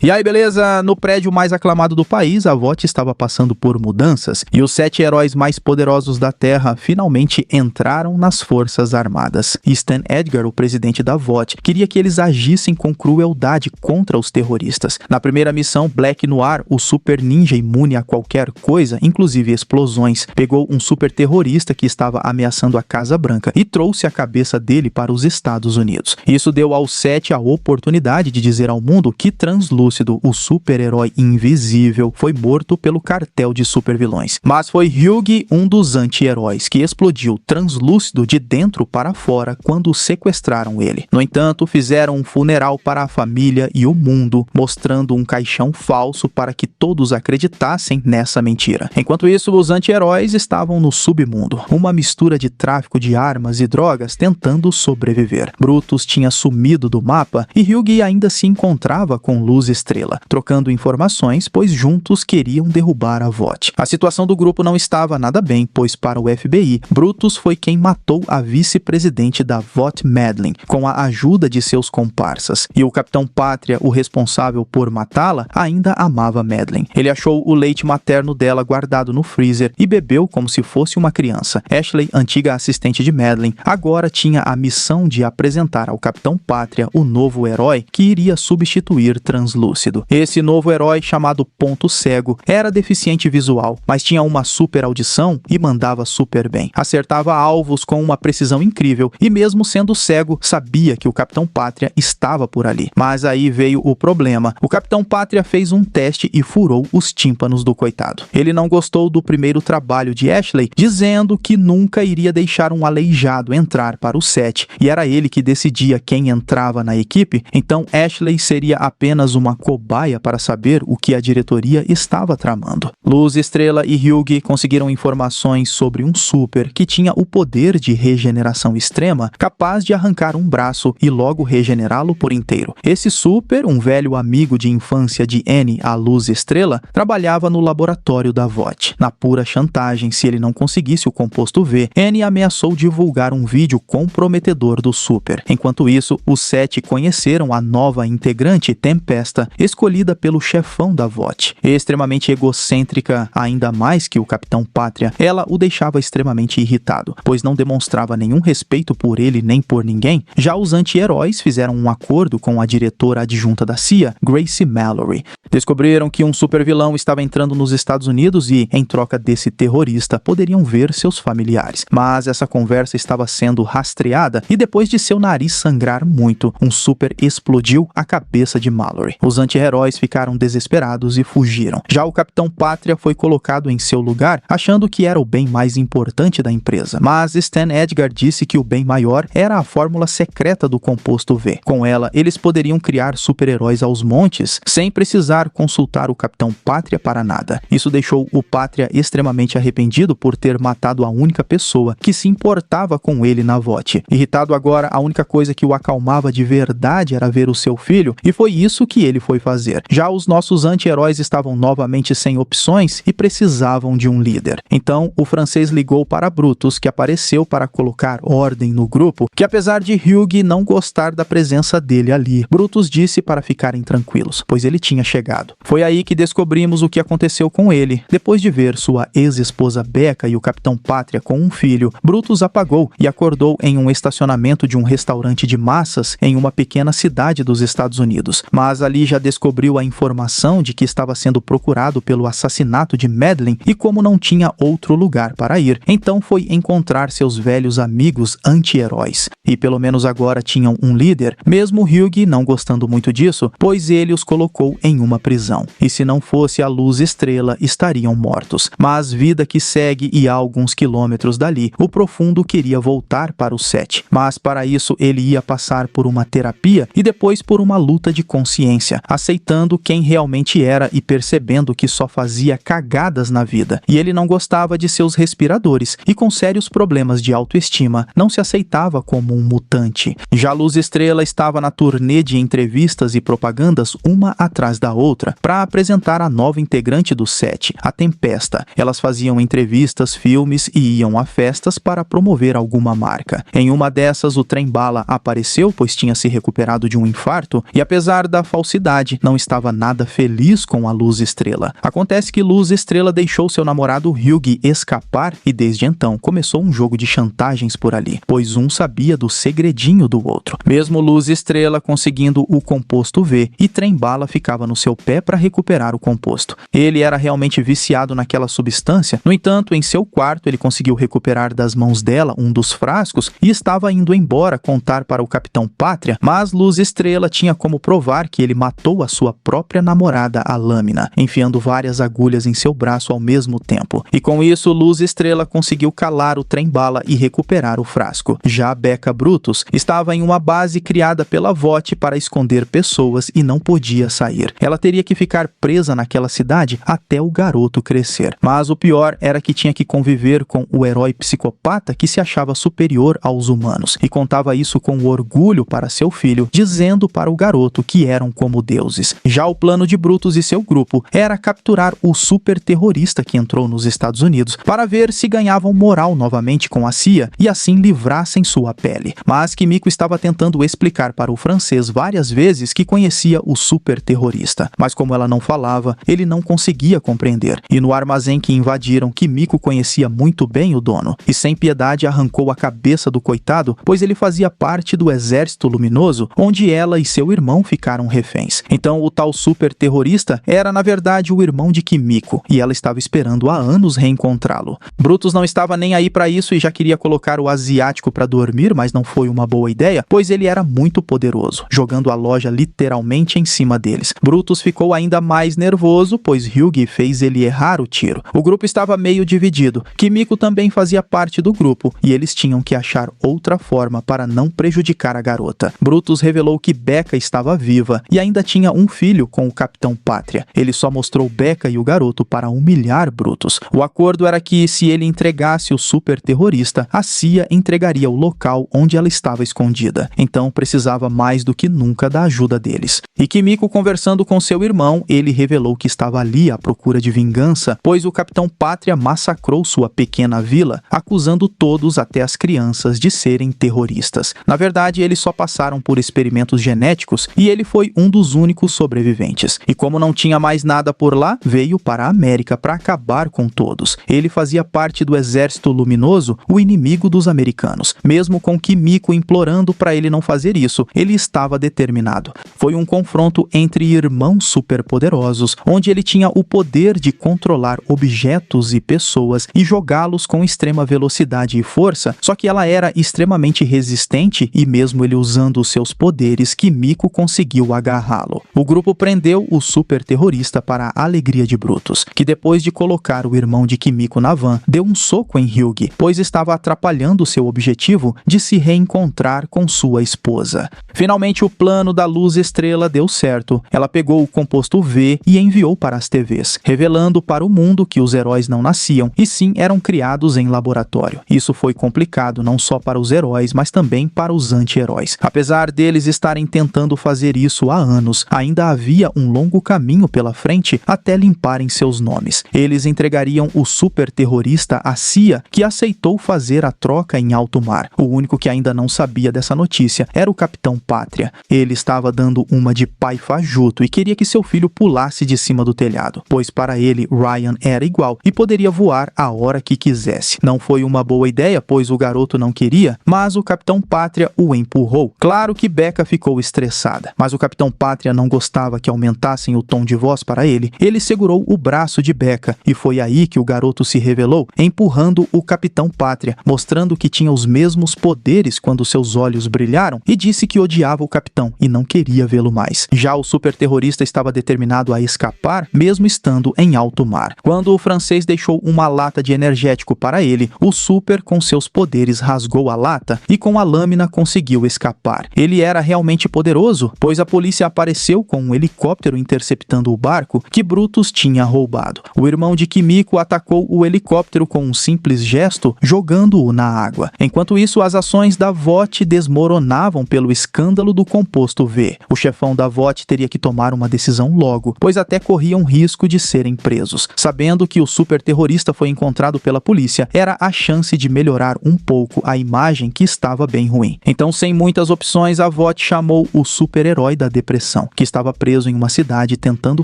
E aí, beleza? No prédio mais aclamado do país, a VOT estava passando por mudanças e os 7 heróis mais poderosos da Terra finalmente entraram nas Forças Armadas. Stan Edgar, o presidente da VOT, queria que eles agissem com crueldade contra os terroristas. Na primeira missão, Black Noir, o super ninja imune a qualquer coisa, inclusive explosões, pegou um super terrorista que estava ameaçando a Casa Branca e trouxe a cabeça dele para os Estados Unidos. Isso deu aos 7 a oportunidade de dizer ao mundo que Translúcido, o super-herói invisível, foi morto pelo cartel de supervilões. Mas foi Hugh, um dos anti-heróis, que explodiu Translúcido de dentro para fora quando sequestraram ele. No entanto, fizeram um funeral para a família e o mundo, mostrando um caixão falso para que todos acreditassem nessa mentira. Enquanto isso, os anti-heróis estavam no submundo, uma mistura de tráfico de armas e drogas tentando sobreviver. Brutus tinha sumido do mapa e Hugh ainda se encontrava com Luz Estrela, trocando informações, pois juntos queriam derrubar a VOT. A situação do grupo não estava nada bem, pois para o FBI, Brutus foi quem matou a vice-presidente da VOT, Madeleine, com a ajuda de seus comparsas. E o Capitão Pátria, o responsável por matá-la, ainda amava Madeleine. Ele achou o leite materno dela guardado no freezer e bebeu como se fosse uma criança. Ashley, antiga assistente de Madeleine, agora tinha a missão de apresentar ao Capitão Pátria o novo herói que iria substituir Translúcido. Esse novo herói, chamado Ponto Cego, era deficiente visual, mas tinha uma super audição e mandava super bem. Acertava alvos com uma precisão incrível e, mesmo sendo cego, sabia que o Capitão Pátria estava por ali. Mas aí veio o problema. O Capitão Pátria fez um teste e furou os tímpanos do coitado. Ele não gostou do primeiro trabalho de Ashley, dizendo que nunca iria deixar um aleijado entrar para o set, e era ele que decidia quem entrava na equipe, então Ashley seria apenas uma cobaia para saber o que a diretoria estava tramando. Luz Estrela e Hugh conseguiram informações sobre um super que tinha o poder de regeneração extrema, capaz de arrancar um braço e logo regenerá-lo por inteiro. Esse super, um velho amigo de infância de Annie, a Luz Estrela, trabalhava no laboratório da VOT. Na pura chantagem, se ele não conseguisse o composto V, Annie ameaçou divulgar um vídeo comprometedor do super. Enquanto isso, os 7 conheceram a nova integrante, Tempesta, escolhida pelo chefão da VOT. Extremamente egocêntrica, ainda mais que o Capitão Pátria, ela o deixava extremamente irritado, pois não demonstrava nenhum respeito por ele nem por ninguém. Já os anti-heróis fizeram um acordo com a diretora adjunta da CIA, Grace Mallory. Descobriram que um supervilão estava entrando nos Estados Unidos e, em troca desse terrorista, poderiam ver seus familiares. Mas essa conversa estava sendo rastreada e, depois de seu nariz sangrar muito, um super explodiu a cabeça de Mallory. Os anti-heróis ficaram desesperados e fugiram. Já o Capitão Pátria foi colocado em seu lugar, achando que era o bem mais importante da empresa. Mas Stan Edgar disse que o bem maior era a fórmula secreta do composto V. Com ela, eles poderiam criar super-heróis aos montes, sem precisar consultar o Capitão Pátria para nada. Isso deixou o Pátria extremamente arrependido por ter matado a única pessoa que se importava com ele na VOT. Irritado agora, a única coisa que o acalmava de verdade era ver o seu filho, e foi isso que ele foi fazer. Já os nossos anti-heróis estavam novamente sem opções e precisavam de um líder. Então, o francês ligou para Brutus, que apareceu para colocar ordem no grupo, que apesar de Hugh não gostar da presença dele ali, Brutus disse para ficarem tranquilos, pois ele tinha chegado. Foi aí que descobrimos o que aconteceu com ele. Depois de ver sua ex-esposa Becca e o Capitão Pátria com um filho, Brutus apagou e acordou em um estacionamento de um restaurante de massas em uma pequena cidade dos Estados Unidos. Mas ali já descobriu a informação de que estava sendo procurado pelo assassinato de Madeleine e, como não tinha outro lugar para ir, então foi encontrar seus velhos amigos anti-heróis. E pelo menos agora tinham um líder, mesmo Hugh não gostando muito disso, pois ele os colocou em uma prisão. E se não fosse a Luz Estrela, estariam mortos. Mas vida que segue, e a alguns quilômetros dali, o Profundo queria voltar para o set. Mas para isso ele ia passar por uma terapia e depois por uma luta de consciência, aceitando quem realmente era e percebendo que só fazia cagadas na vida. E ele não gostava de seus respiradores e, com sérios problemas de autoestima, não se aceitava como um mutante. Já Luz Estrela estava na turnê de entrevistas e propagandas uma atrás da outra para apresentar a nova integrante do set, a Tempesta. Elas faziam entrevistas, filmes e iam a festas para promover alguma marca. Em uma dessas, o trem-bala apareceu, pois tinha se recuperado de um infarto, e apesar da falsidade verdade, não estava nada feliz com a Luz Estrela. Acontece que Luz Estrela deixou seu namorado Hugh escapar e desde então começou um jogo de chantagens por ali, pois um sabia do segredinho do outro. Mesmo Luz Estrela conseguindo o composto V, e Trem-Bala ficava no seu pé para recuperar o composto. Ele era realmente viciado naquela substância, no entanto, em seu quarto ele conseguiu recuperar das mãos dela um dos frascos e estava indo embora contar para o Capitão Pátria, mas Luz Estrela tinha como provar que ele matou a sua própria namorada, a Lâmina, enfiando várias agulhas em seu braço ao mesmo tempo. E com isso, Luz Estrela conseguiu calar o Trem-Bala e recuperar o frasco. Já Becca Brutus estava em uma base criada pela Vought para esconder pessoas e não podia sair. Ela teria que ficar presa naquela cidade até o garoto crescer. Mas o pior era que tinha que conviver com o herói psicopata que se achava superior aos humanos e contava isso com orgulho para seu filho, dizendo para o garoto que eram como deuses. Já o plano de Brutus e seu grupo era capturar o super terrorista que entrou nos Estados Unidos para ver se ganhavam moral novamente com a CIA e assim livrassem sua pele. Mas Kimiko estava tentando explicar para o francês várias vezes que conhecia o super terrorista, mas como ela não falava, ele não conseguia compreender. E no armazém que invadiram, Kimiko conhecia muito bem o dono e sem piedade arrancou a cabeça do coitado, pois ele fazia parte do Exército Luminoso, onde ela e seu irmão ficaram reféns. Então o tal super terrorista era na verdade o irmão de Kimiko e ela estava esperando há anos reencontrá-lo. Brutus não estava nem aí para isso e já queria colocar o asiático para dormir, mas não foi uma boa ideia, pois ele era muito poderoso, jogando a loja literalmente em cima deles. Brutus ficou ainda mais nervoso, pois Hugh fez ele errar o tiro. O grupo estava meio dividido. Kimiko também fazia parte do grupo e eles tinham que achar outra forma para não prejudicar a garota. Brutus revelou que Becca estava viva e ainda tinha um filho com o Capitão Pátria. Ele só mostrou Becca e o garoto para humilhar Brutus. O acordo era que se ele entregasse o super terrorista, a CIA entregaria o local onde ela estava escondida. Então precisava mais do que nunca da ajuda deles. E Kimiko, conversando com seu irmão, ele revelou que estava ali à procura de vingança, pois o Capitão Pátria massacrou sua pequena vila, acusando todos, até as crianças, de serem terroristas. Na verdade, eles só passaram por experimentos genéticos e ele foi um dos únicos sobreviventes. E como não tinha mais nada por lá, veio para a América para acabar com todos. Ele fazia parte do Exército Luminoso, o inimigo dos americanos. Mesmo com Kimiko implorando para ele não fazer isso, ele estava determinado. Foi um confronto entre irmãos superpoderosos, onde ele tinha o poder de controlar objetos e pessoas e jogá-los com extrema velocidade e força, só que ela era extremamente resistente e mesmo ele usando os seus poderes, Kimiko conseguiu agarrá-lo. O grupo prendeu o super terrorista para a alegria de Brutus, que depois de colocar o irmão de Kimiko na van, deu um soco em Hugh, pois estava atrapalhando seu objetivo de se reencontrar com sua esposa. Finalmente o plano da Luz Estrela deu certo. Ela pegou o composto V e enviou para as TVs, revelando para o mundo que os heróis não nasciam, e sim eram criados em laboratório. Isso foi complicado não só para os heróis, mas também para os anti-heróis. Apesar deles estarem tentando fazer isso há anos, ainda havia um longo caminho pela frente até limparem seus nomes. Eles entregariam o super terrorista à CIA, que aceitou fazer a troca em alto mar. O único que ainda não sabia dessa notícia era o Capitão Pátria. Ele estava dando uma de pai fajuto e queria que seu filho pulasse de cima do telhado, pois para ele Ryan era igual e poderia voar a hora que quisesse. Não foi uma boa ideia, pois o garoto não queria, mas o Capitão Pátria o empurrou. Claro que Becca ficou estressada, mas o Capitão Pátria não gostava que aumentassem o tom de voz para ele. Ele segurou o braço de Becca e foi aí que o garoto se revelou, empurrando o Capitão Pátria, mostrando que tinha os mesmos poderes quando seus olhos brilharam, e disse que odiava o capitão e não queria vê-lo mais. Já o super terrorista estava determinado a escapar, mesmo estando em alto mar. Quando o francês deixou uma lata de energético para ele, o super, com seus poderes, rasgou a lata e com a lâmina conseguiu escapar. Ele era realmente poderoso, pois a polícia apareceu com um helicóptero interceptando o barco que Brutus tinha roubado. O irmão de Kimiko atacou o helicóptero com um simples gesto, jogando-o na água. Enquanto isso, as ações da Vought desmoronavam pelo escândalo do composto V. O chefão da Vought teria que tomar uma decisão logo, pois até corriam risco de serem presos. Sabendo que o super terrorista foi encontrado pela polícia, era a chance de melhorar um pouco a imagem que estava bem ruim. Então, sem muitas opções, a Vought chamou o super-herói da depressão tripulação, que estava preso em uma cidade tentando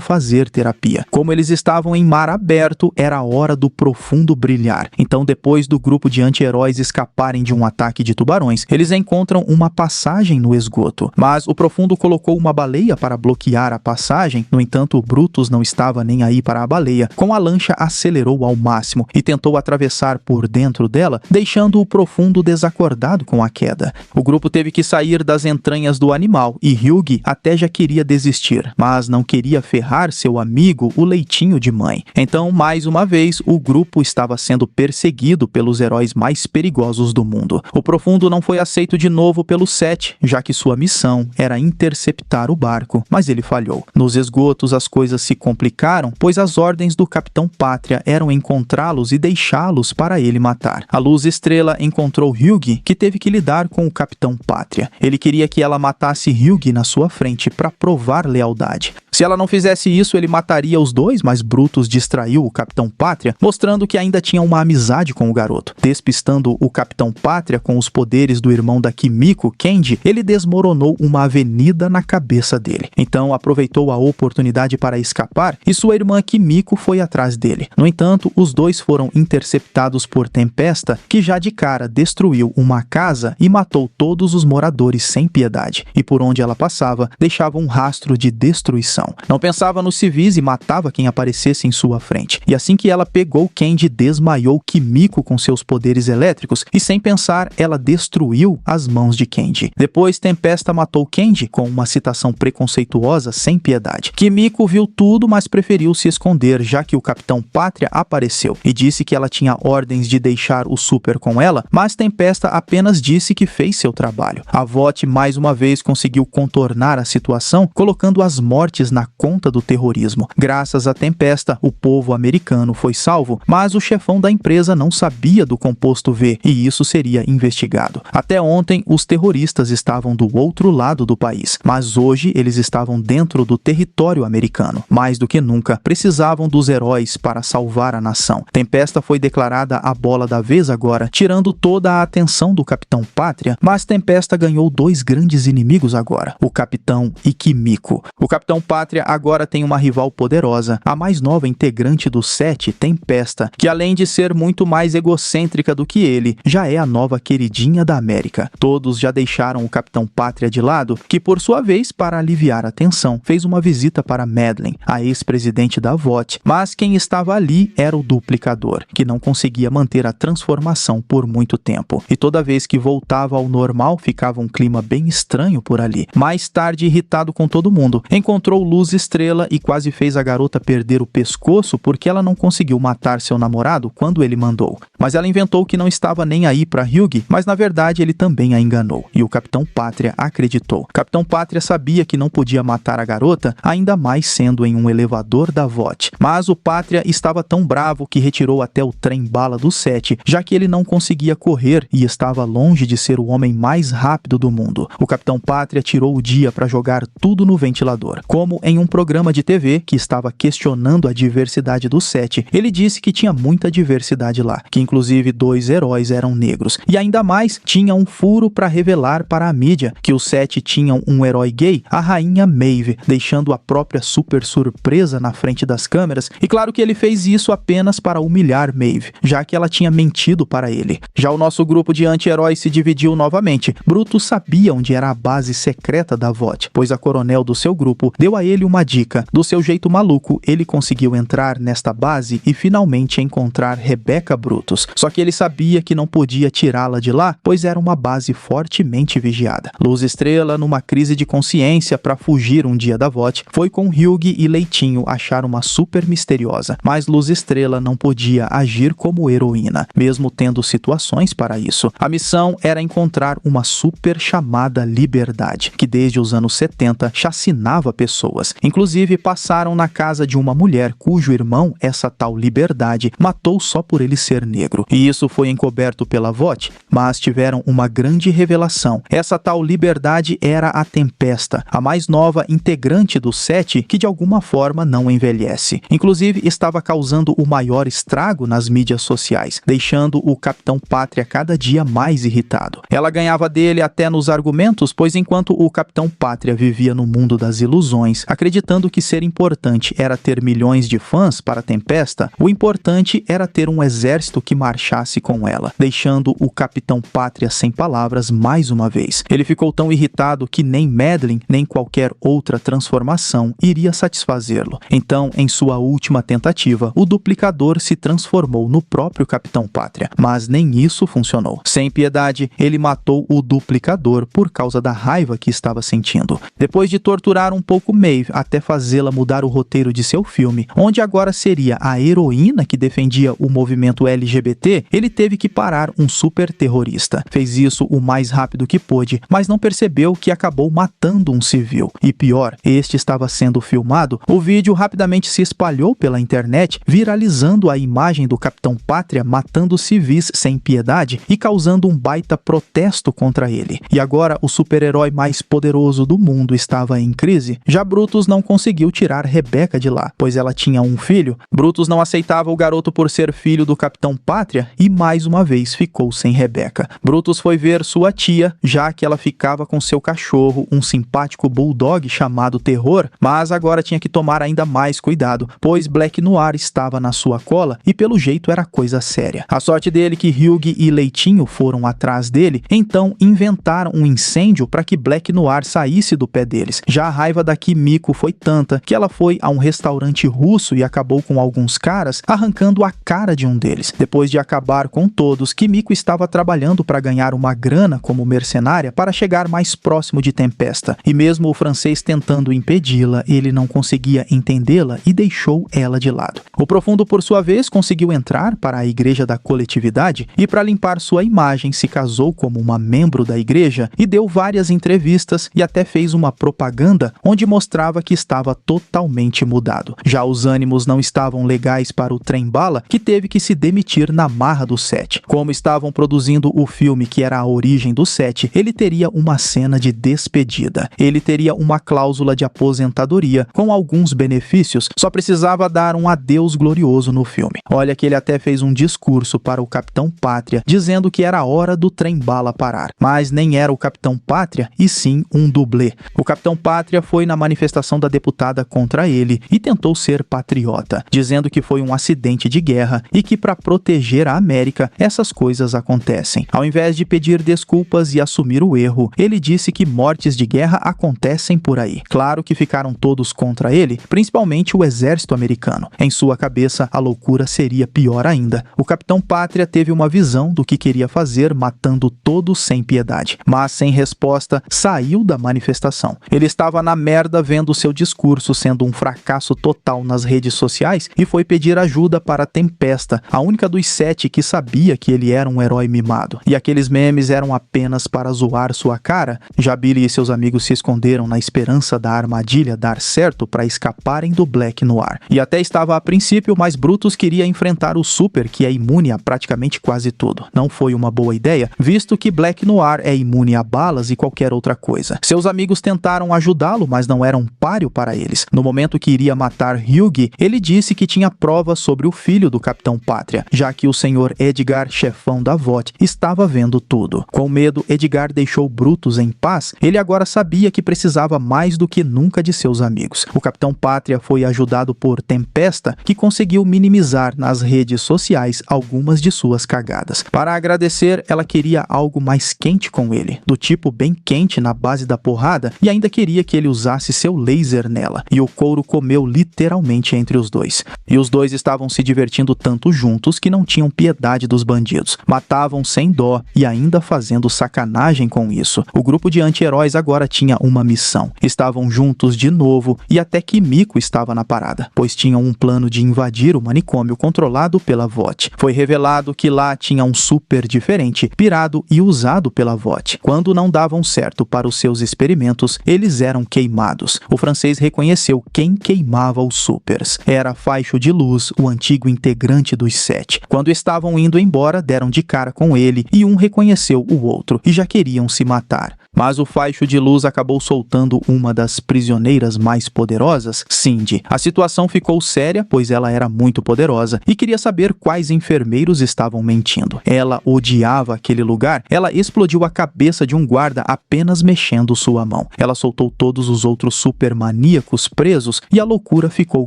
fazer terapia. Como eles estavam em mar aberto, era a hora do Profundo brilhar. Então, depois do grupo de anti-heróis escaparem de um ataque de tubarões, eles encontram uma passagem no esgoto. Mas o Profundo colocou uma baleia para bloquear a passagem. No entanto, o Brutus não estava nem aí para a baleia. Com a lancha, acelerou ao máximo e tentou atravessar por dentro dela, deixando o Profundo desacordado com a queda. O grupo teve que sair das entranhas do animal e Hugh até já queria desistir, mas não queria ferrar seu amigo, o leitinho de mãe. Então, mais uma vez, o grupo estava sendo perseguido pelos heróis mais perigosos do mundo. O Profundo não foi aceito de novo pelo Set, já que sua missão era interceptar o barco, mas ele falhou. Nos esgotos as coisas se complicaram, pois as ordens do Capitão Pátria eram encontrá-los e deixá-los para ele matar. A Luz Estrela encontrou Hugh, que teve que lidar com o Capitão Pátria. Ele queria que ela matasse Hugh na sua frente para provar lealdade. Se ela não fizesse isso, ele mataria os dois, mas Brutus distraiu o Capitão Pátria, mostrando que ainda tinha uma amizade com o garoto. Despistando o Capitão Pátria com os poderes do irmão da Kimiko, Kenji, ele desmoronou uma avenida na cabeça dele. Então aproveitou a oportunidade para escapar e sua irmã Kimiko foi atrás dele. No entanto, os dois foram interceptados por Tempesta, que já de cara destruiu uma casa e matou todos os moradores sem piedade. E por onde ela passava, deixava um rastro de destruição. Não pensava nos civis e matava quem aparecesse em sua frente. E assim que ela pegou Kenji, desmaiou Kimiko com seus poderes elétricos e sem pensar, ela destruiu as mãos de Kenji. Depois, Tempesta matou Kenji com uma citação preconceituosa sem piedade. Kimiko viu tudo, mas preferiu se esconder, já que o Capitão Pátria apareceu e disse que ela tinha ordens de deixar o Super com ela, mas Tempesta apenas disse que fez seu trabalho. A Vought mais uma vez conseguiu contornar a situação, colocando as mortes na conta do terrorismo. Graças à Tempesta, o povo americano foi salvo, mas o chefão da empresa não sabia do composto V e isso seria investigado. Até ontem, os terroristas estavam do outro lado do país, mas hoje eles estavam dentro do território americano. Mais do que nunca, precisavam dos heróis para salvar a nação. Tempesta foi declarada a bola da vez agora, tirando toda a atenção do Capitão Pátria, mas Tempesta ganhou dois grandes inimigos agora, o Capitão e Kimiko. O Capitão Pátria agora tem uma rival poderosa, a mais nova integrante do Set, Tempesta, que além de ser muito mais egocêntrica do que ele, já é a nova queridinha da América. Todos já deixaram o Capitão Pátria de lado, que por sua vez, para aliviar a tensão, fez uma visita para Madeleine, a ex-presidente da Vought, mas quem estava ali era o Duplicador, que não conseguia manter a transformação por muito tempo. E toda vez que voltava ao normal, ficava um clima bem estranho por ali. Mais tarde, irritado com todo mundo, encontrou Luz Estrela e quase fez a garota perder o pescoço porque ela não conseguiu matar seu namorado quando ele mandou. Mas ela inventou que não estava nem aí para Hugh, mas na verdade ele também a enganou. E o Capitão Pátria acreditou. Capitão Pátria sabia que não podia matar a garota, ainda mais sendo em um elevador da Vought. Mas o Pátria estava tão bravo que retirou até o trem-bala do Set, já que ele não conseguia correr e estava longe de ser o homem mais rápido do mundo. O Capitão Pátria tirou o dia para jogar tudo no ventilador. Como em um programa de TV que estava questionando a diversidade do Set, ele disse que tinha muita diversidade lá, que inclusive 2 heróis eram negros. E ainda mais, tinha um furo para revelar para a mídia que os Set tinham um herói gay, a rainha Maeve, deixando a própria Super surpresa na frente das câmeras. E claro que ele fez isso apenas para humilhar Maeve, já que ela tinha mentido para ele. Já o nosso grupo de anti-heróis se dividiu novamente. Brutus sabia onde era a base secreta da Vought, pois a coronel do seu grupo deu a ele uma dica. Do seu jeito maluco, ele conseguiu entrar nesta base e finalmente encontrar Rebecca Brutus. Só que ele sabia que não podia tirá-la de lá, pois era uma base fortemente vigiada. Luz Estrela, numa crise de consciência para fugir um dia da Vought, foi com Hugh e Leitinho achar uma super misteriosa, mas Luz Estrela não podia agir como heroína, mesmo tendo situações para isso. A missão era encontrar uma super chamada Liberdade, que desde os anos 70 chacinava pessoas. Inclusive, passaram na casa de uma mulher cujo irmão, essa tal Liberdade, matou só por ele ser negro. E isso foi encoberto pela Vought, mas tiveram uma grande revelação. Essa tal Liberdade era a Tempesta, a mais nova integrante do Set que de alguma forma não envelhece. Inclusive, estava causando o maior estrago nas mídias sociais, deixando o Capitão Pátria cada dia mais irritado. Ela ganhava dele até nos argumentos, pois enquanto o Capitão Pátria vivia vivia no mundo das ilusões, acreditando que ser importante era ter milhões de fãs para a Tempesta, o importante era ter um exército que marchasse com ela, deixando o Capitão Pátria sem palavras mais uma vez. Ele ficou tão irritado que nem Madeline, nem qualquer outra transformação iria satisfazê-lo. Então, em sua última tentativa, o duplicador se transformou no próprio Capitão Pátria, mas nem isso funcionou. Sem piedade, ele matou o duplicador por causa da raiva que estava sentindo. Depois de torturar um pouco Maeve até fazê-la mudar o roteiro de seu filme, onde agora seria a heroína que defendia o movimento LGBT, ele teve que parar um super terrorista. Fez isso o mais rápido que pôde, mas não percebeu que acabou matando um civil. E pior, este estava sendo filmado. O vídeo rapidamente se espalhou pela internet, viralizando a imagem do Capitão Pátria matando civis sem piedade e causando um baita protesto contra ele. E agora o super-herói mais poderoso do mundo estava em crise. Já Brutus não conseguiu tirar Rebecca de lá, pois ela tinha um filho. Brutus não aceitava o garoto por ser filho do Capitão Pátria e mais uma vez ficou sem Rebecca. Brutus foi ver sua tia, já que ela ficava com seu cachorro, um simpático bulldog chamado Terror, mas agora tinha que tomar ainda mais cuidado, pois Black Noir estava na sua cola e pelo jeito era coisa séria. A sorte dele que Hugh e Leitinho foram atrás dele, então inventaram um incêndio para que Black Noir saísse do pé deles. Já a raiva da Kimiko foi tanta que ela foi a um restaurante russo e acabou com alguns caras, arrancando a cara de um deles. Depois de acabar com todos, Kimiko estava trabalhando para ganhar uma grana como mercenária para chegar mais próximo de Tempesta, e mesmo o francês tentando impedi-la, ele não conseguia entendê-la e deixou ela de lado. O Profundo, por sua vez, conseguiu entrar para a Igreja da Coletividade e, para limpar sua imagem, se casou como uma membro da igreja e deu várias entrevistas e até fez uma propaganda onde mostrava que estava totalmente mudado. Já os ânimos não estavam legais para o Trem-Bala, que teve que se demitir na marra do set. Como estavam produzindo o filme que era a origem do set, ele teria uma cena de despedida. Ele teria uma cláusula de aposentadoria com alguns benefícios, só precisava dar um adeus glorioso no filme. Olha que ele até fez um discurso para o Capitão Pátria, dizendo que era hora do Trem-Bala parar. Mas nem era o Capitão Pátria, e sim um dublê. O Capitão Pátria foi na manifestação da deputada contra ele e tentou ser patriota, dizendo que foi um acidente de guerra e que para proteger a América, essas coisas acontecem. Ao invés de pedir desculpas e assumir o erro, ele disse que mortes de guerra acontecem por aí. Claro que ficaram todos contra ele, principalmente o exército americano. Em sua cabeça, a loucura seria pior ainda. O Capitão Pátria teve uma visão do que queria fazer, matando todos sem piedade. Mas, sem resposta, saiu da manifestação. Ele estava na merda vendo seu discurso sendo um fracasso total nas redes sociais e foi pedir ajuda para Tempesta, a única dos 7 que sabia que ele era um herói mimado. E aqueles memes eram apenas para zoar sua cara. Já Billy e seus amigos se esconderam na esperança da armadilha dar certo para escaparem do Black Noir. E até estava a princípio, mas Brutus queria enfrentar o Super, que é imune a praticamente quase tudo. Não foi uma boa ideia, visto que Black Noir é imune a balas e qualquer outra coisa. Seus amigos tentaram ajudá-lo, mas não eram páreo para eles. No momento que iria matar Hugh, ele disse que tinha provas sobre o filho do Capitão Pátria, já que o Sr. Edgar, chefão da VOT, estava vendo tudo. Com medo, Edgar deixou Brutus em paz. Ele agora sabia que precisava mais do que nunca de seus amigos. O Capitão Pátria foi ajudado por Tempesta, que conseguiu minimizar nas redes sociais algumas de suas cagadas. Para agradecer, ela queria algo mais quente com ele, do tipo bem quente na base da porrada, e ainda queria que ele usasse seu laser nela, e o couro comeu literalmente entre os dois. E os dois estavam se divertindo tanto juntos que não tinham piedade dos bandidos. Matavam sem dó e ainda fazendo sacanagem com isso. O grupo de anti-heróis agora tinha uma missão. Estavam juntos de novo e até Kimiko estava na parada, pois tinham um plano de invadir o manicômio controlado pela VOT. Foi revelado que lá tinha um super diferente, pirado e usado pela VOT. Quando não davam certo para os seus experimentos, eles eram queimados. O francês reconheceu quem queimava os supers. Era Faixo de Luz, o antigo integrante dos 7. Quando estavam indo embora, deram de cara com ele e um reconheceu o outro e já queriam se matar. Mas o faixo de luz acabou soltando uma das prisioneiras mais poderosas, Cindy. A situação ficou séria, pois ela era muito poderosa e queria saber quais enfermeiros estavam mentindo. Ela odiava aquele lugar. Ela explodiu a cabeça de um guarda apenas mexendo sua mão. Ela soltou todos os outros supermaníacos presos e a loucura ficou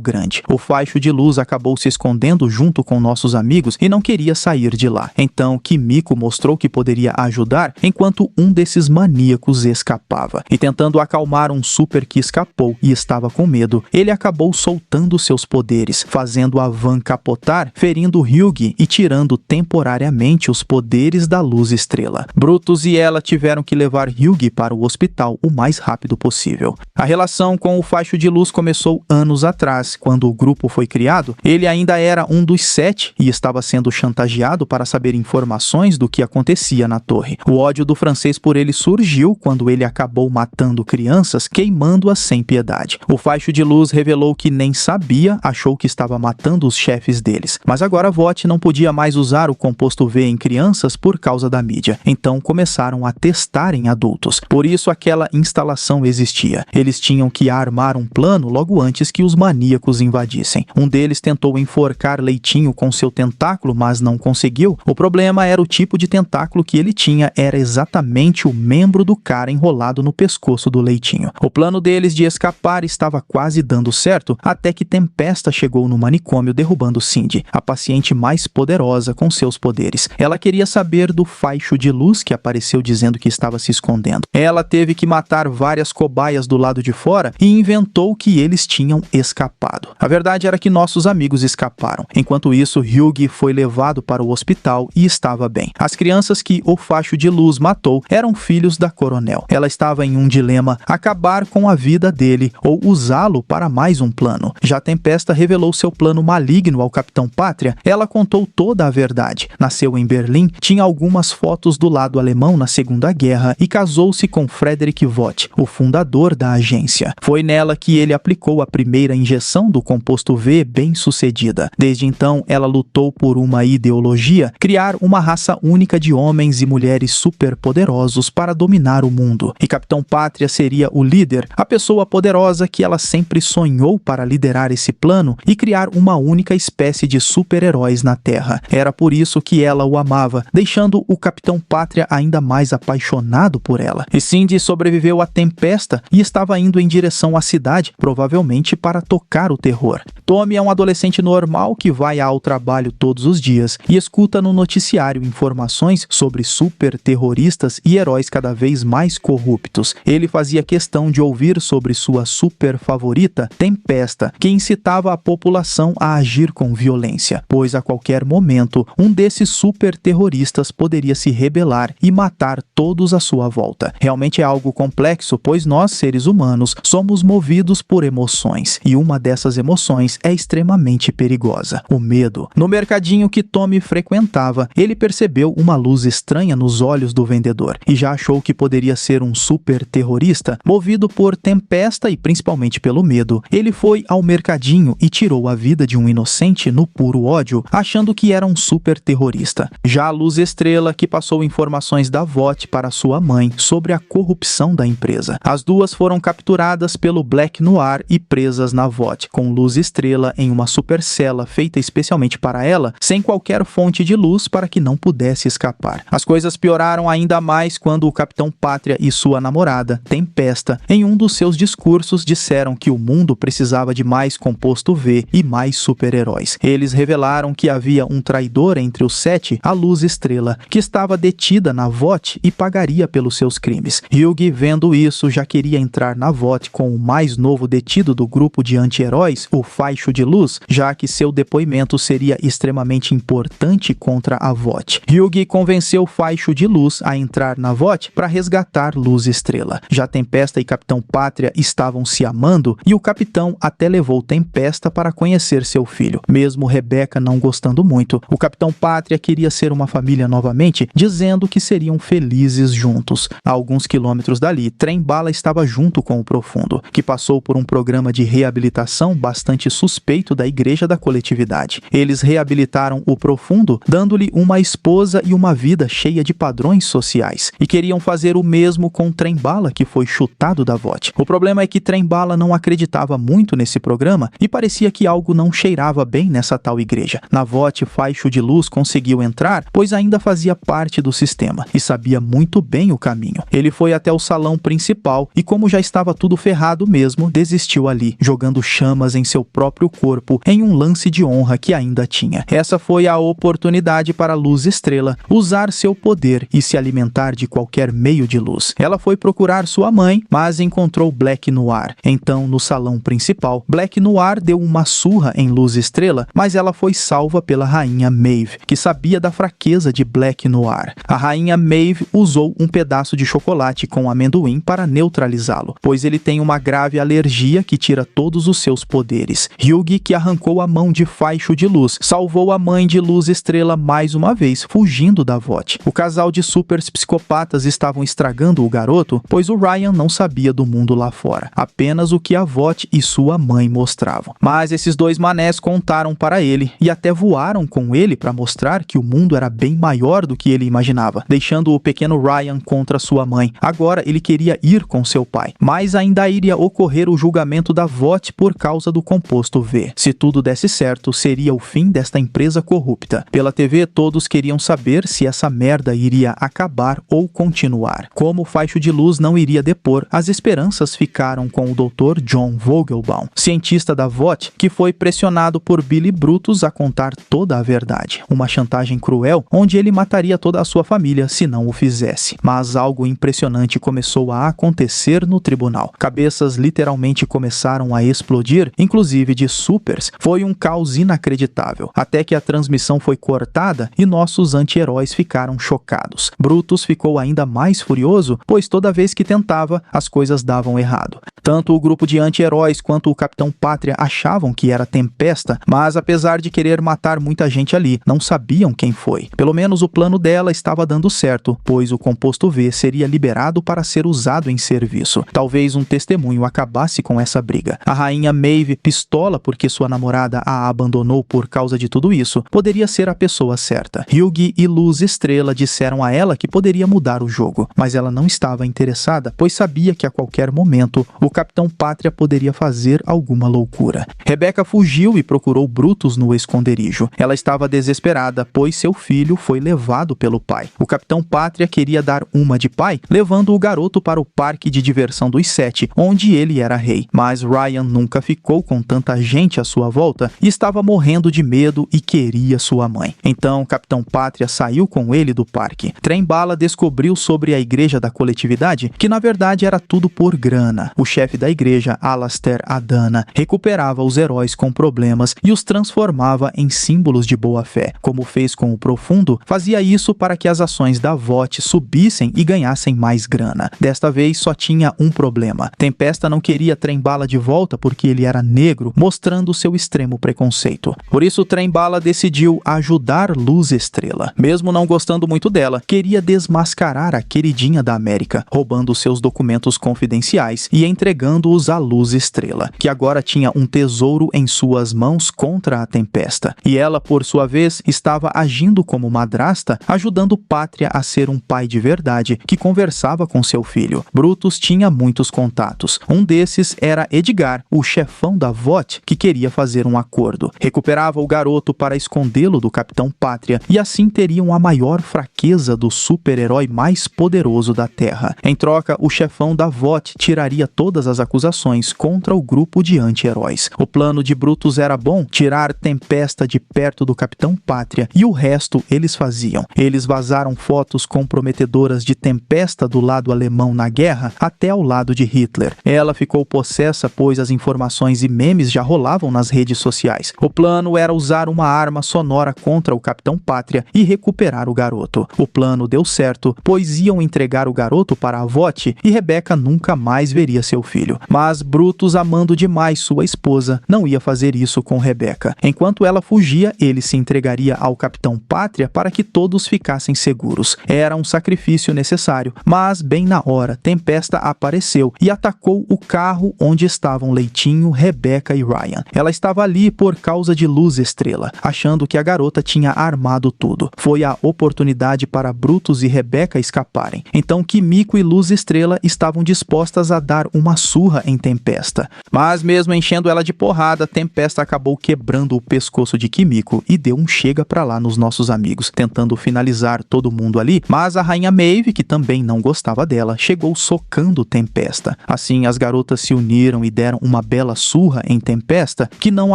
grande. O faixo de luz acabou se escondendo junto com nossos amigos e não queria sair de lá. Então, Kimiko mostrou que poderia ajudar enquanto um desses maníacos escapava. E tentando acalmar um super que escapou e estava com medo, ele acabou soltando seus poderes, fazendo a van capotar, ferindo Hyugi e tirando temporariamente os poderes da luz estrela. Brutus e ela tiveram que levar Hyugi para o hospital o mais rápido possível. A relação com o faixo de luz começou anos atrás, quando o grupo foi criado. Ele ainda era um dos 7 e estava sendo chantageado para saber informações do que acontecia na torre. O ódio do francês por ele surgiu quando ele acabou matando crianças, queimando-as sem piedade. O faixo de luz revelou que nem sabia, achou que estava matando os chefes deles. Mas agora Vought não podia mais usar o composto V em crianças por causa da mídia. Então começaram a testar em adultos. Por isso aquela instalação existia. Eles tinham que armar um plano logo antes que os maníacos invadissem. Um deles tentou enforcar Leitinho com seu tentáculo, mas não conseguiu. O problema era o tipo de tentáculo que ele tinha, era exatamente o membro do cara enrolado no pescoço do Leitinho. O plano deles de escapar estava quase dando certo, até que Tempesta chegou no manicômio derrubando Cindy, a paciente mais poderosa com seus poderes. Ela queria saber do faixo de luz que apareceu dizendo que estava se escondendo. Ela teve que matar várias cobaias do lado de fora e inventou que eles tinham escapado. A verdade era que nossos amigos escaparam. Enquanto isso, Hyugi foi levado para o hospital e estava bem. As crianças que o faixo de luz matou eram filhos da coronel. Ela estava em um dilema: acabar com a vida dele ou usá-lo para mais um plano. Já Tempesta revelou seu plano maligno ao Capitão Pátria. Ela contou toda a verdade. Nasceu em Berlim, tinha algumas fotos do lado alemão na Segunda Guerra e casou-se com Frederick Vought, o fundador da agência. Foi nela que ele aplicou a primeira injeção do composto V bem-sucedida. Desde então, ela lutou por uma ideologia: criar uma raça única de homens e mulheres superpoderosos para dominar o mundo. E Capitão Pátria seria o líder, a pessoa poderosa que ela sempre sonhou para liderar esse plano e criar uma única espécie de super-heróis na Terra. Era por isso que ela o amava, deixando o Capitão Pátria ainda mais apaixonado por ela. E Cindy sobreviveu à tempesta e estava indo em direção à cidade, provavelmente para tocar o terror. Tommy é um adolescente normal que vai ao trabalho todos os dias e escuta no noticiário informações sobre super-terroristas e heróis cada vez mais corruptos. Ele fazia questão de ouvir sobre sua super favorita, Tempesta, que incitava a população a agir com violência, pois a qualquer momento um desses super-terroristas poderia se rebelar e matar todos à sua volta. Realmente é algo complexo, pois nós, seres humanos, somos movidos por emoções, e uma dessas emoções é extremamente perigosa: o medo. No mercadinho que Tommy frequentava, ele percebeu uma luz estranha nos olhos do vendedor e já achou que poderia ser um super-terrorista. Movido por Tempesta e principalmente pelo medo, ele foi ao mercadinho e tirou a vida de um inocente no puro ódio, achando que era um super-terrorista. Já a Luz Estrela, que passou informações da Vought para sua mãe sobre a corrupção da empresa. As duas foram capturadas pelo Black Noir e presas na Vought, com Luz Estrela em uma supercela feita especialmente para ela, sem qualquer fonte de luz para que não pudesse escapar. As coisas pioraram ainda mais quando o Capitão Pátria e sua namorada, Tempesta, em um dos seus discursos disseram que o mundo precisava de mais composto V e mais super-heróis. Eles revelaram que havia um traidor entre os 7, a Luz Estrela, que estava detida na Vought e pagaria pelos seus crimes. Hyugi, vendo isso, já queria entrar na Vought com o mais novo detido do grupo de anti-heróis, o Faixo de Luz, já que seu depoimento seria extremamente importante contra a Vought. Hyugi convenceu o Faixo de Luz a entrar na Vought para resgatar Luz Estrela. Já Tempesta e Capitão Pátria estavam se amando e o capitão até levou Tempesta para conhecer seu filho. Mesmo Rebecca não gostando muito, o Capitão Pátria queria ser uma família novamente, dizendo que seriam felizes juntos. A alguns quilômetros dali, Trem Bala estava junto com o Profundo, que passou por um programa de reabilitação bastante sucesso suspeito da Igreja da Coletividade. Eles reabilitaram o Profundo, dando-lhe uma esposa e uma vida cheia de padrões sociais, e queriam fazer o mesmo com Trem-Bala, que foi chutado da VOT. O problema é que Trem-Bala não acreditava muito nesse programa e parecia que algo não cheirava bem nessa tal igreja. Na VOT, Faixo de Luz conseguiu entrar, pois ainda fazia parte do sistema e sabia muito bem o caminho. Ele foi até o salão principal e, como já estava tudo ferrado mesmo, desistiu ali, jogando chamas em seu próprio corpo em um lance de honra que ainda tinha. Essa foi a oportunidade para a Luz Estrela usar seu poder e se alimentar de qualquer meio de luz. Ela foi procurar sua mãe, mas encontrou Black Noir. Então, no salão principal, Black Noir deu uma surra em Luz Estrela, mas ela foi salva pela Rainha Maeve, que sabia da fraqueza de Black Noir. A Rainha Maeve usou um pedaço de chocolate com amendoim para neutralizá-lo, pois ele tem uma grave alergia que tira todos os seus poderes. Hyugi, que arrancou a mão de Faixo de Luz, salvou a mãe de Luz Estrela mais uma vez, fugindo da VOT. O casal de supers psicopatas estavam estragando o garoto, pois o Ryan não sabia do mundo lá fora, apenas o que a VOT e sua mãe mostravam. Mas esses dois manés contaram para ele e até voaram com ele para mostrar que o mundo era bem maior do que ele imaginava, deixando o pequeno Ryan contra sua mãe. Agora ele queria ir com seu pai, mas ainda iria ocorrer o julgamento da VOT por causa do composto V. Se tudo desse certo, seria o fim desta empresa corrupta. Pela TV, todos queriam saber se essa merda iria acabar ou continuar. Como Faixo de Luz não iria depor, as esperanças ficaram com o Dr. John Vogelbaum, cientista da VOT, que foi pressionado por Billy Brutus a contar toda a verdade. Uma chantagem cruel, onde ele mataria toda a sua família se não o fizesse. Mas algo impressionante começou a acontecer no tribunal. Cabeças literalmente começaram a explodir, inclusive de supers. Foi um caos inacreditável, até que a transmissão foi cortada e nossos anti-heróis ficaram chocados. Brutus ficou ainda mais furioso, pois toda vez que tentava, as coisas davam errado. Tanto o grupo de anti-heróis quanto o Capitão Pátria achavam que era Tempesta, mas apesar de querer matar muita gente ali, não sabiam quem foi. Pelo menos o plano dela estava dando certo, pois o composto V seria liberado para ser usado em serviço. Talvez um testemunho acabasse com essa briga. A Rainha Maeve, pistola porque sua namorada a abandonou por causa de tudo isso, poderia ser a pessoa certa. Hyugi e Luz Estrela disseram a ela que poderia mudar o jogo, mas ela não estava interessada, pois sabia que a qualquer momento o Capitão Pátria poderia fazer alguma loucura. Rebecca fugiu e procurou Brutus no esconderijo. Ela estava desesperada, pois seu filho foi levado pelo pai. O Capitão Pátria queria dar uma de pai, levando o garoto para o parque de diversão dos Sete, onde ele era rei. Mas Ryan nunca ficou com tanta gente à sua volta e estava morrendo de medo e queria sua mãe. Então, o Capitão Pátria saiu com ele do parque. Trem-Bala descobriu sobre a Igreja da Coletividade que na verdade era tudo por grana. O chefe da igreja, Alastair Adana, recuperava os heróis com problemas e os transformava em símbolos de boa-fé. Como fez com o Profundo, fazia isso para que as ações da VOT subissem e ganhassem mais grana. Desta vez só tinha um problema. Tempesta não queria Trem-Bala de volta porque ele era negro, mostrando seu extremo preconceito. Por isso, Trem-Bala decidiu ajudar Luz Estrela. Mesmo não gostando muito dela, queria desmascarar a queridinha da América, roubando seus documentos confidenciais e entregando-os à Luz Estrela, que agora tinha um tesouro em suas mãos contra a Tempesta. E ela, por sua vez, estava agindo como madrasta, ajudando Pátria a ser um pai de verdade que conversava com seu filho. Brutus tinha muitos contatos. Um desses era Edgar, o chefão da VOT, que queria fazer um acordo. Recuperava o garoto para escondê-lo do Capitão Pátria e assim teriam a maior fraqueza do super-herói mais poderoso da Terra. Em troca, o chefão da VOT tiraria todas as acusações contra o grupo de anti-heróis. O plano de Brutus era bom, tirar Tempesta de perto do Capitão Pátria, e o resto eles faziam. Eles vazaram fotos comprometedoras de Tempesta do lado alemão na guerra até ao lado de Hitler. Ela ficou possessa, pois as informações e memes já rolavam nas redes sociais. O plano era usar uma arma sonora contra o Capitão Pátria e recuperar o garoto. O plano deu certo, pois iam entregar o garoto para a VOT e Rebecca nunca mais veria seu filho. Mas Brutus, amando demais sua esposa, não ia fazer isso com Rebecca. Enquanto ela fugia, ele se entregaria ao Capitão Pátria para que todos ficassem seguros. Era um sacrifício necessário, mas bem na hora, Tempesta apareceu e atacou o carro onde estavam Leitinho, Rebecca e Ryan. Ela estava ali por causa de Luz Estrela, achando que a garota tinha armado tudo. Foi a oportunidade para Brutus e Rebecca escaparem. Então Kimiko e Luz Estrela estavam dispostas a dar uma surra em Tempesta. Mas mesmo enchendo ela de porrada, Tempesta acabou quebrando o pescoço de Kimiko e deu um chega pra lá nos nossos amigos, tentando finalizar todo mundo ali, mas a rainha Maeve, que também não gostava dela, chegou socando Tempesta. Assim, as garotas se uniram e deram uma bela surra em Tempesta, que não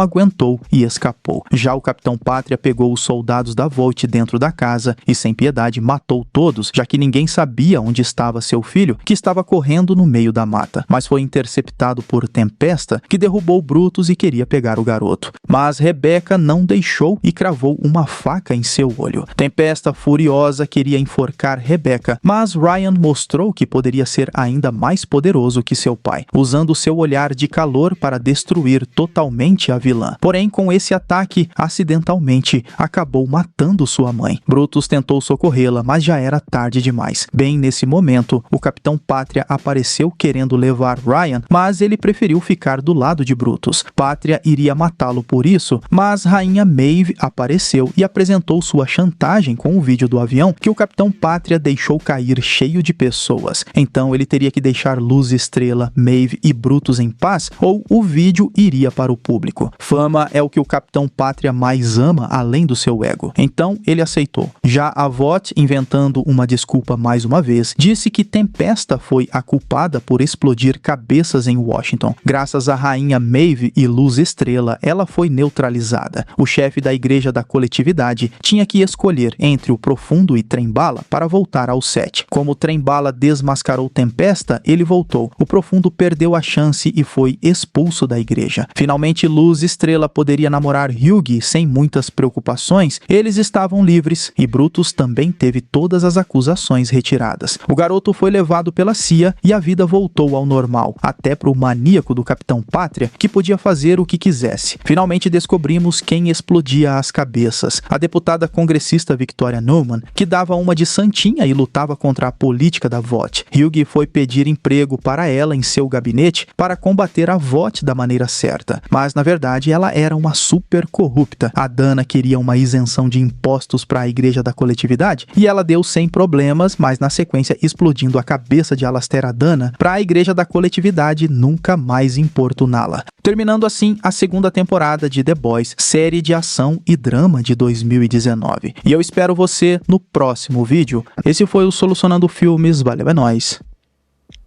aguentou e escapou. Já o Capitão Pátria pegou os soldados da Volt dentro da casa e, sem piedade, matou todos, já que ninguém sabia onde estava seu filho, que estava correndo no meio da mata. Mas foi interceptado por Tempesta, que derrubou Brutus e queria pegar o garoto. Mas Rebecca não deixou e cravou uma faca em seu olho. Tempesta, furiosa, queria enforcar Rebecca, mas Ryan mostrou que poderia ser ainda mais poderoso que seu pai, usando seu olhar de calor para destruir totalmente a vilã. Porém, com esse ataque, acidentalmente, acabou matando sua mãe. Brutus tentou socorrê-la, mas já era tarde demais. Bem nesse momento, o Capitão Pátria apareceu querendo levar Ryan, mas ele preferiu ficar do lado de Brutus. Pátria iria matá-lo por isso, mas Rainha Maeve apareceu e apresentou sua chantagem com o vídeo do avião que o Capitão Pátria deixou cair cheio de pessoas. Então ele teria que deixar Luz Estrela, Maeve e Brutus em paz, ou o vídeo iria para o público. Fama é o que o Capitão Pátria mais ama, além do seu ego. Então ele aceitou. Já a Vought, inventando uma desculpa mais uma vez, disse que Tempesta foi a culpada por explodir cabeças em Washington. Graças à Rainha Maeve e Luz Estrela, ela foi neutralizada. O chefe da Igreja da Coletividade tinha que escolher entre o Profundo e Trem-Bala para voltar ao set. Como Trem-Bala desmascarou Tempesta, ele voltou. O Profundo perdeu a chance e foi expulso da igreja. Finalmente, Luz Estrela poderia namorar Hughie sem muitas preocupações. Eles estavam livres e Brutus também teve todas as acusações retiradas. O garoto foi levado pela CIA e a vida voltou ao normal, até para o maníaco do Capitão Pátria, que podia fazer o que quisesse. Finalmente descobrimos quem explodia as cabeças. A deputada congressista Victoria Newman, que dava uma de santinha e lutava contra a política da Vought. Hughie foi pedir emprego para ela em seu gabinete para combater a Vought da maneira certa. Mas, na verdade, ela era uma super corrupta. A Dana queria uma isenção de impostos para a Igreja da Coletividade e ela deu sem problemas, mas na sequência explodindo a cabeça de Alastair Dana para a Igreja da Coletividade nunca mais importuná-la. Terminando assim a segunda temporada de The Boys, série de ação e drama de 2019. E eu espero você no próximo vídeo. Esse foi o Solucionando Filmes. Valeu, é nóis.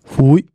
Fui.